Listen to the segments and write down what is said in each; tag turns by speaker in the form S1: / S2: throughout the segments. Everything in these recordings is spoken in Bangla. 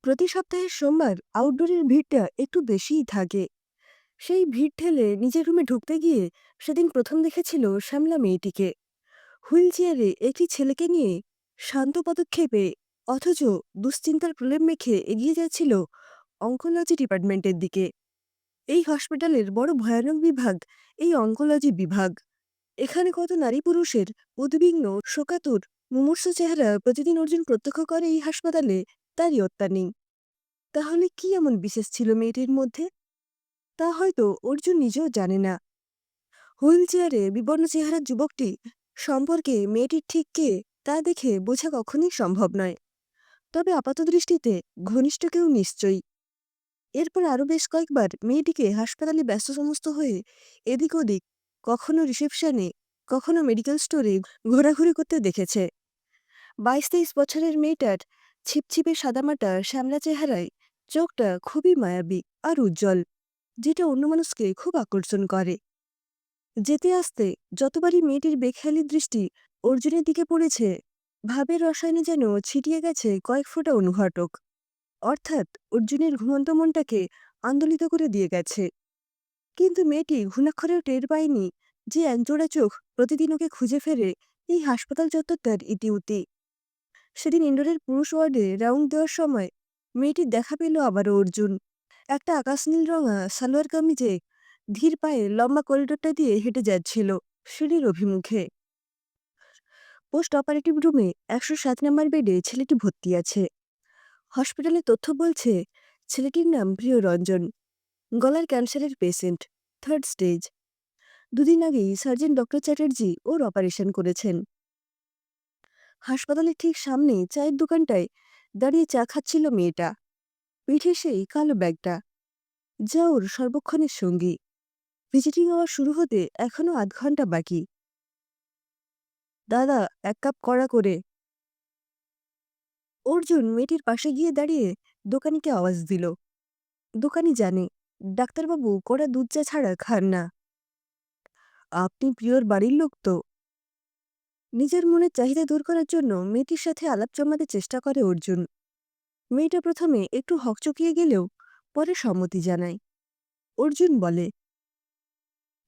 S1: প্রতি সপ্তাহের সোমবার আউটডোরের ভিড়টা একটু বেশিই থাকে। সেই ভিড় ঠেলে নিজের রুমে ঢুকতে গিয়ে সেদিন প্রথম দেখেছিল শ্যামলা মেয়েটিকে হুইল চেয়ারে একটি ছেলেকে নিয়ে শান্ত পদক্ষেপে, অথচ দুশ্চিন্তার প্রলেপ মেখে এগিয়ে যাচ্ছিল অঙ্কোলজি ডিপার্টমেন্টের দিকে। এই হসপিটালের বড় ভয়ানক বিভাগ এই অঙ্কোলজি বিভাগ। এখানে কত নারী পুরুষের উদ্বিগ্ন, শোকাতুর, মুমূর্ষু চেহারা প্রতিদিন অর্জুন প্রত্যক্ষ করে এই হাসপাতালে, তারই অত্যা নেই। তাহলে কি এমন বিশেষ ছিল মেয়েটির মধ্যে? তা হয়তো অর্জুন নিজেও জানে না। হুইল চেয়ারে বিবর্ণ চেহারার যুবকটি সম্পর্কে মেয়েটির ঠিক কে তা দেখে বোঝা কখনই সম্ভব নয়। তবে আপাতদৃষ্টিতে ঘনিষ্ঠ কেউ নিশ্চয়ই। এরপর আরও বেশ কয়েকবার মেয়েটিকে হাসপাতালে ব্যস্ত সমস্ত হয়ে এদিক ওদিক, কখনো রিসেপশনে, কখনো মেডিকেল স্টোরে ঘোরাঘুরি করতে দেখেছে। 22-23 বছরের মেয়েটার ছিপছিপে সাদামাটা শ্যামলা চেহারায় চোখটা খুবই মায়াবী আর উজ্জ্বল, যেটা অন্য মানুষকে খুব আকর্ষণ করে। যেতে আসতে যতবারই মেয়েটির বেখেয়ালি দৃষ্টি অর্জুনের দিকে পড়েছে, ভাবের রসায়নে যেন ছিটিয়ে গেছে কয়েক ফোঁটা অনুঘটক। অর্থাৎ অর্জুনের ঘুমন্ত মনটাকে আন্দোলিত করে দিয়ে গেছে। কিন্তু মেয়েটি ঘুণাক্ষরেও টের পায়নি যে একজোড়া চোখ প্রতিদিন ওকে খুঁজে ফেরে এই হাসপাতাল চত্বরটার ইতিউতি। সেদিন ইন্ডোরের পুরুষ ওয়ার্ডে রাউন্ড দেওয়ার সময় মেয়েটির দেখা পেল আবারও অর্জুন। একটা আকাশ নীল রঙা সালোয়ার কামিজে ধীর পায়ে লম্বা করিডোরটা দিয়ে হেঁটে যাচ্ছিল সিঁড়ির অভিমুখে। পোস্ট অপারেটিভ রুমে 107 নম্বর বেডে ছেলেটি ভর্তি আছে। হসপিটালের তথ্য বলছে ছেলেটির নাম প্রিয়রঞ্জন, গলার ক্যান্সারের পেশেন্ট, 3rd স্টেজ। দুদিন আগেই সার্জন ডক্টর চ্যাটার্জি ওর অপারেশন করেছেন। হাসপাতালের ঠিক সামনে চায়ের দোকানটায় দাঁড়িয়ে চা খাচ্ছিল মেয়েটা, পিঠে সেই কালো ব্যাগটা, যা ওর সর্বক্ষণের সঙ্গী। ভিজিটিং আওয়ার শুরু হতে এখনো আধ ঘন্টা বাকি। দাদা, 1 কাপ কড়া করে। অর্জুন মেয়েটির পাশে গিয়ে দাঁড়িয়ে দোকানিকে আওয়াজ দিল। দোকানি জানে ডাক্তারবাবু কড়া দুধ চা ছাড়া খান না। আপনি প্রিয়র বাড়ির লোক তো? নিজের মনের চাহিদা দূর করার জন্য মেয়েটির সাথে আলাপ জমাতে চেষ্টা করে অর্জুন। মেয়েটা প্রথমে একটু হকচকিয়ে গেলেও পরে সম্মতি জানায়। অর্জুন বলে,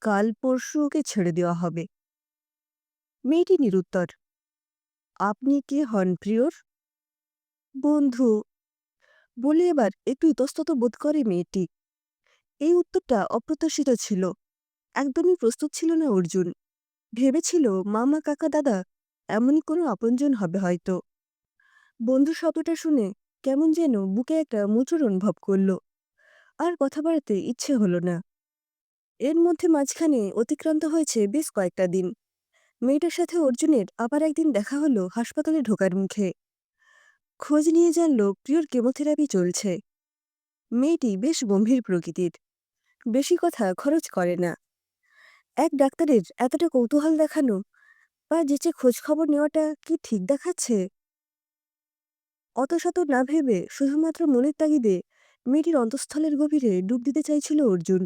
S1: কাল পরশু ওকে ছেড়ে দেওয়া হবে। মেয়েটি নিরুত্তর। আপনি কে হন প্রিয়র? বন্ধু, বলে এবার একটু ইতস্তত বোধ করে মেয়েটি। এই উত্তরটা অপ্রত্যাশিত ছিল। একদমই প্রস্তুত ছিল না অর্জুন। ভেবেছিল মামা, কাকা, দাদা এমনই কোনো আপনজন হবে হয়তো। বন্ধু শব্দটা শুনে কেমন যেন বুকে একটা মোচড় অনুভব করল। আর কথা বাড়াতে ইচ্ছে হলো না। এর মধ্যে মাঝখানে অতিক্রান্ত হয়েছে বেশ কয়েকটা দিন। মেয়েটার সাথে অর্জুনের আবার একদিন দেখা হলো হাসপাতালে ঢোকার মুখে। খোঁজ নিয়ে জানল প্রিয়র কেমোথেরাপি চলছে। মেয়েটি বেশ গম্ভীর প্রকৃতির, বেশি কথা খরচ করে না। এক ডাক্তারের এতটা কৌতূহল দেখানো বা যেচে খোঁজ খবর নেওয়াটা কি ঠিক দেখাচ্ছে? অত শত না ভেবে শুধুমাত্র মনের তাগিদে মেয়েটির অন্তঃস্থলের গভীরে ডুব দিতে চাইছিল অর্জুন,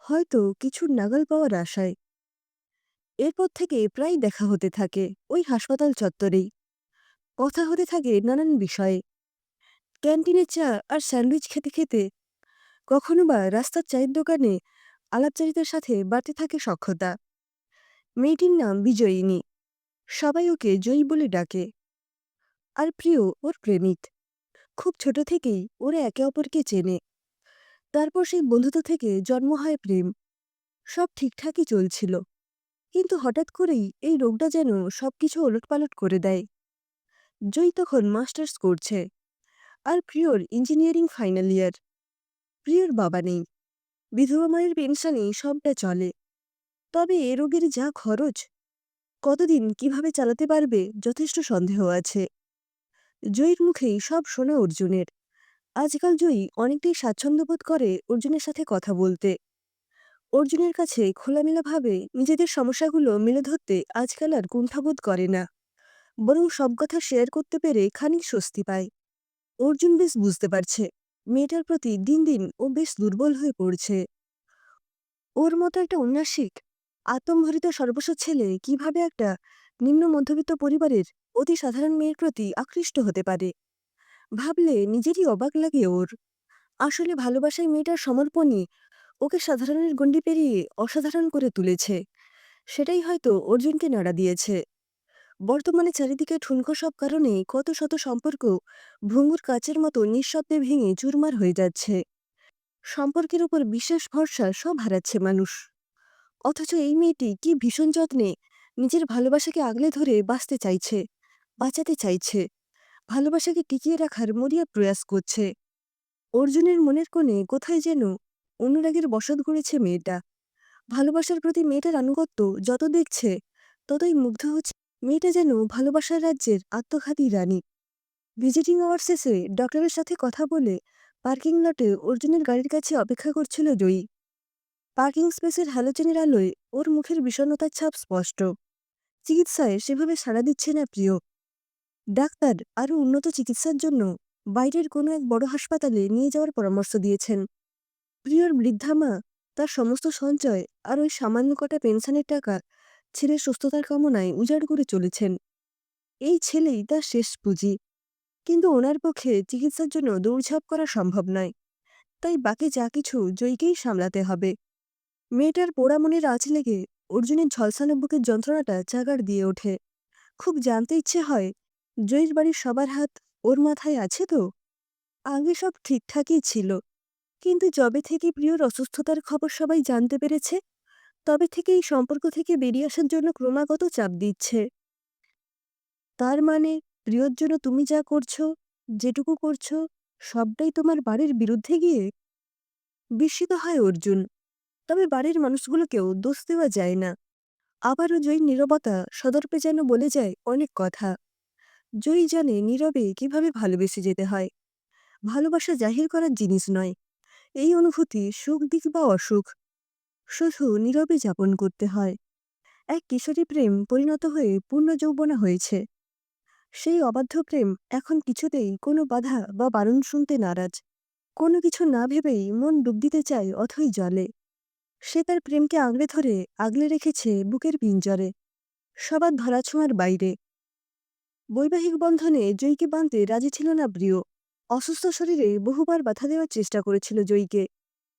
S1: হয়তো কিছুর নাগাল পাওয়ার আশায়। এরপর থেকে প্রায় দেখা হতে থাকে ওই হাসপাতাল চত্বরেই। কথা হতে থাকে নানান বিষয়ে। ক্যান্টিনে চা আর স্যান্ডউইচ খেতে খেতে, কখনো বা রাস্তার চায়ের দোকানে আলাপচারিতার সাথে বাড়তে থাকে সখ্যতা। মেয়েটির নাম বিজয়িনী। সবাই ওকে জয়ী বলে ডাকে। আর প্রিয় ওর প্রেমিক। খুব ছোট থেকেই ওরা একে অপরকে চেনে। তারপর সেই বন্ধুত্ব থেকে জন্ম হয় প্রেম। সব ঠিকঠাকই চলছিল, কিন্তু হঠাৎ করেই এই রোগটা যেন সবকিছু ওলটপালট করে দেয়। জয়ী তখন মাস্টার্স করছে, আর প্রিয়র ইঞ্জিনিয়ারিং ফাইনাল ইয়ার। প্রিয়র বাবা নেই, বিধবা মায়ের পেনশনেই সবটা চলে। তবে এ রোগের যা খরচ, কতদিন কিভাবে চালাতে পারবে যথেষ্ট সন্দেহ আছে। জয়ীর মুখেই সব শোনা অর্জুনের। আজকাল জয়ী অনেকটাই স্বাচ্ছন্দ্য বোধ করে অর্জুনের সাথে কথা বলতে। অর্জুনের কাছে খোলামেলাভাবে নিজেদের সমস্যাগুলো মেলে ধরতে আজকাল আর কুণ্ঠাবোধ করে না, বরং সব কথা শেয়ার করতে পেরে খানিক স্বস্তি পায়। অর্জুন বেশ বুঝতে পারছে মেয়েটার প্রতি দিন দিন ও বেশ দুর্বল হয়ে পড়ছে। ওর মতো একটা উন্নাসিক, আত্মম্ভরিত সর্বস্ব ছেলে কিভাবে একটা নিম্ন মধ্যবিত্ত পরিবারের অতি সাধারণ মেয়ের প্রতি আকৃষ্ট হতে পারে? ভাবলে নিজেরই অবাক লাগে ওর। আসলে ভালোবাসায় মেয়েটার সমর্পণই ওকে সাধারণের গণ্ডি পেরিয়ে অসাধারণ করে তুলেছে। সেটাই হয়তো অর্জুনকে নাড়া দিয়েছে। বর্তমানে চারিদিকে ঠুনকো সব কারণে কত শত সম্পর্ক ভঙ্গুর কাচের মতো নিঃশব্দে ভেঙে চুরমার হয়ে যাচ্ছে। সম্পর্কের উপর বিশ্বাস ভরসা সব হারাচ্ছে মানুষ। অথচ এই মেয়েটি কি ভীষণ যত্নে নিজের ভালোবাসাকে আগলে ধরে বাঁচতে চাইছে, বাঁচাতে চাইছে, ভালোবাসাকে টিকিয়ে রাখার মরিয়া প্রয়াস করছে। অর্জুনের মনের কোণে কোথায় যেন অনুরাগের বসত গড়েছে মেয়েটা। ভালোবাসার প্রতি মেয়েটার আনুগত্য যত দেখছে ততই মুগ্ধ হচ্ছে। মেয়েটা যেন ভালোবাসার রাজ্যের আত্মঘাতী রানী। ভিজিটিং আওয়ার শেষে ডক্টরের সাথে কথা বলে পার্কিং লটে অর্জুনের গাড়ির কাছে অপেক্ষা করছিল জয়ী। পার্কিং স্পেসের হ্যালোজেনের আলোয় ওর মুখের বিষণ্ণতার ছাপ স্পষ্ট। চিকিৎসায় সেভাবে সাড়া দিচ্ছে না প্রিয়। ডাক্তার আরও উন্নত চিকিৎসার জন্য বাইরের কোনো এক বড় হাসপাতালে নিয়ে যাওয়ার পরামর্শ দিয়েছেন। প্রিয়র বৃদ্ধা মা তার সমস্ত সঞ্চয় আর ওই সামান্য কটা পেনশনের টাকা ছেলের সুস্থতার কামনায় উজাড় করে চলেছেন। এই ছেলেই তার শেষ পুঁজি। কিন্তু ওনার পক্ষে চিকিৎসার জন্য দৌড়ঝাঁপ করা সম্ভব নয়। তাই বাকি যা কিছু জয়ীকেই সামলাতে হবে। মেয়েটার পোড়া মনের আঁচ লেগে অর্জুনের ঝলসানো বুকের যন্ত্রণাটা চাগাড় দিয়ে ওঠে। খুব জানতে ইচ্ছে হয়, জয়ীর বাড়ির সবার হাত ওর মাথায় আছে তো? আগে সব ঠিকঠাকই ছিল, কিন্তু যবে থেকে প্রিয়র অসুস্থতার খবর সবাই জানতে পেরেছে, তবে থেকে এই সম্পর্ক থেকে বেরিয়ে আসার জন্য ক্রমাগত চাপ দিচ্ছে। তার মানে প্রিয়র জন্য তুমি যা করছো, যেটুকু করছো, সবটাই তোমার বাড়ির বিরুদ্ধে গিয়ে? বিস্মিত হয় অর্জুন। তবে বাড়ির মানুষগুলোকেও দোষ দেওয়া যায় না। আবারও জয়ীর নীরবতা সদর্পে যেন বলে যায় অনেক কথা। জয়ী জানে নীরবে কিভাবে ভালোবেসে যেতে হয়। ভালোবাসা জাহির করার জিনিস নয়। এই অনুভূতি সুখ দিক বা অসুখ, শুধু নীরবে যাপন করতে হয়। এক কিশোরী প্রেম পরিণত হয়ে পূর্ণ যৌবনা হয়েছে। সেই অবাধ্য প্রেম এখন কিছুতেই কোনো বাধা বা বারণ শুনতে নারাজ। কোনো কিছু না ভেবেই মন ডুব দিতে চায় অথই জলে। সে তার প্রেমকে আঁকড়ে ধরে আগলে রেখেছে বুকের পিঞ্জরে, সবার ধরাছোঁয়ার বাইরে। বৈবাহিক বন্ধনে জয়ীকে বাঁধতে রাজি ছিল না প্রিয়। অসুস্থ শরীরে বহুবার বাধা দেওয়ার চেষ্টা করেছিল জয়ীকে।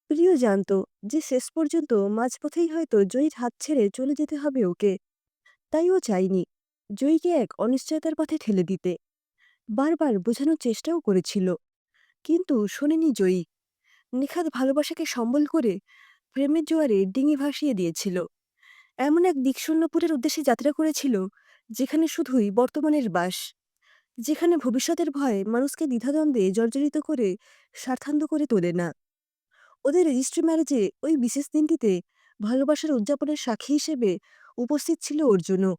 S1: প্রিয় জানত যে শেষ পর্যন্ত মাঝপথেই হয়তো জয়ীর হাত ছেড়ে চলে যেতে হবে ওকে। তাই ও চায়নি জয়ীকে এক অনিশ্চয়তার পথে ঠেলে দিতে। বারবার বোঝানোর চেষ্টাও করেছিল, কিন্তু শোনেনি জয়ী। নিখাদ ভালোবাসাকে সম্বল করে প্রেমের জোয়ারে ডিঙি ভাসিয়ে দিয়েছিল। এমন এক দিকশূন্যপুরের উদ্দেশ্যে যাত্রা করেছিল যেখানে শুধুই বর্তমানের বাস, যেখানে ভবিষ্যতের ভয় মানুষকে দ্বিধাদ্বন্দ্বে জর্জরিত করে স্বার্থান্ধ করে তোলে না। ওদের রেজিস্ট্রি ম্যারেজে ওই বিশেষ দিনটিতে ভালোবাসার উদযাপনের সাক্ষী হিসেবে উপস্থিত ছিল অর্জুনও।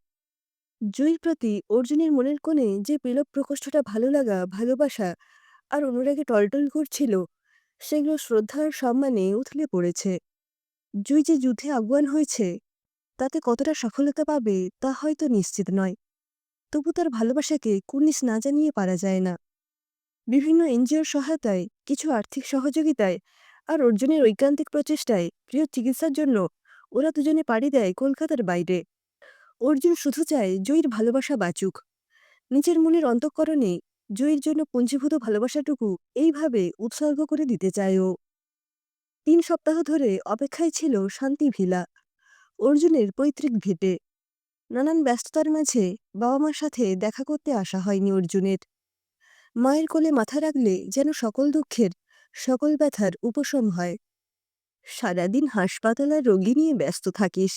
S1: জয়ীর প্রতি অর্জুনের মনের কোণে যে পেলব প্রকোষ্ঠটা ভালো লাগা, ভালোবাসা আর অনুরাগে টলটল করছিল, সেগুলো শ্রদ্ধা আর সম্মানে উথলে পড়েছে। জয়ী যে যুদ্ধে আগুয়ান হয়েছে, তাতে কতটা সফলতা পাবে তা হয়তো নিশ্চিত নয়। তবু তার ভালোবাসাকে কুর্নিশ না জানিয়ে পারা যায় না। বিভিন্ন এনজিওর সহায়তায়, কিছু আর্থিক সহযোগিতায় আর অর্জুনের ঐকান্তিক প্রচেষ্টায় প্রিয় চিকিৎসার জন্য ওরা দুজনে পাড়ি দেয় কলকাতার বাইরে। অর্জুন শুধু চায় জয়ীর ভালোবাসা বাঁচুক। নিজের মনের অন্তঃকরণে জয়ীর জন্য পুঞ্জীভূত ভালোবাসাটুকু এইভাবে উৎসর্গ করে দিতে চায় ও। ৩ সপ্তাহ ধরে অপেক্ষায় ছিল শান্তি ভিলা, অর্জুনের পৈতৃক ভিটে। নানান ব্যস্ততার মাঝে বাবা মার সাথে দেখা করতে আসা হয়নি অর্জুনের। মায়ের কোলে মাথা রাখলে যেন সকল দুঃখের, সকল ব্যথার উপশম হয়। সারাদিন হাসপাতাল আর রোগী নিয়ে ব্যস্ত থাকিস,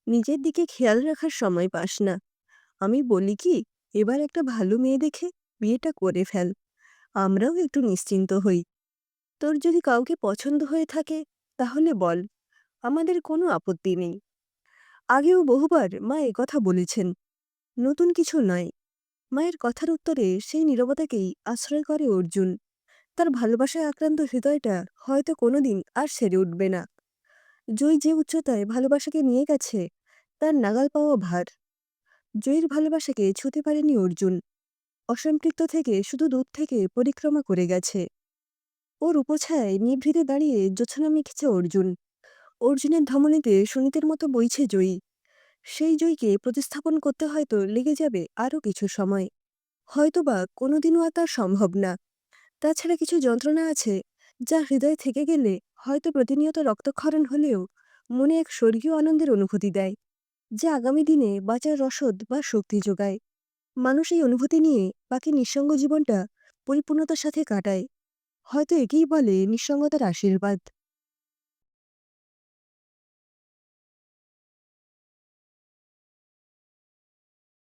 S1: নিজের দিকে খেয়াল রাখার সময় পাস না। আমি বলি কি, এবার একটা ভালো মেয়ে দেখে বিয়েটা করে ফেল, আমরাও একটু নিশ্চিন্ত হই। তোর যদি কাউকে পছন্দ হয়ে থাকে তাহলে বল, আমাদের কোনো আপত্তি নেই। আগেও বহুবার মা কথা বলেছেন, নতুন কিছু নয়। মায়ের কথার উত্তরে সেই নীরবতাকেই আশ্রয় করে অর্জুন। তার ভালোবাসায় আক্রান্ত হৃদয়টা হয়তো কোনোদিন আর সেরে উঠবে না। জয়ী যে উচ্চতায় ভালোবাসাকে নিয়ে গেছে, তার নাগাল পাওয়া ভার। জয়ীর ভালোবাসাকে ছুঁতে পারেনি অর্জুন। অসম্পৃক্ত থেকে শুধু দূর থেকে পরিক্রমা করে গেছে। ওর উপছায়ায় নিভৃতে দাঁড়িয়ে জোছনা মেখেছে অর্জুন। অর্জুনের ধমনীতে সুনীতের মতো বইছে জয়ী। সেই জয়ীকে প্রতিস্থাপন করতে হয়তো লেগে যাবে আরও কিছু সময়। হয়তোবা কোনোদিনও আর তা সম্ভব না। তাছাড়া কিছু যন্ত্রণা আছে, যা হৃদয়ে থেকে গেলে হয়তো প্রতিনিয়ত রক্তক্ষরণ হলেও মনে এক স্বর্গীয় আনন্দের অনুভূতি দেয়, যা আগামী দিনে বাঁচার রসদ বা শক্তি যোগায়। মানুষ এই অনুভূতি নিয়ে বাকি নিঃসঙ্গ জীবনটা পরিপূর্ণতার সাথে কাটায়। হয়তো একেই বলে নিঃসঙ্গতার আশীর্বাদ।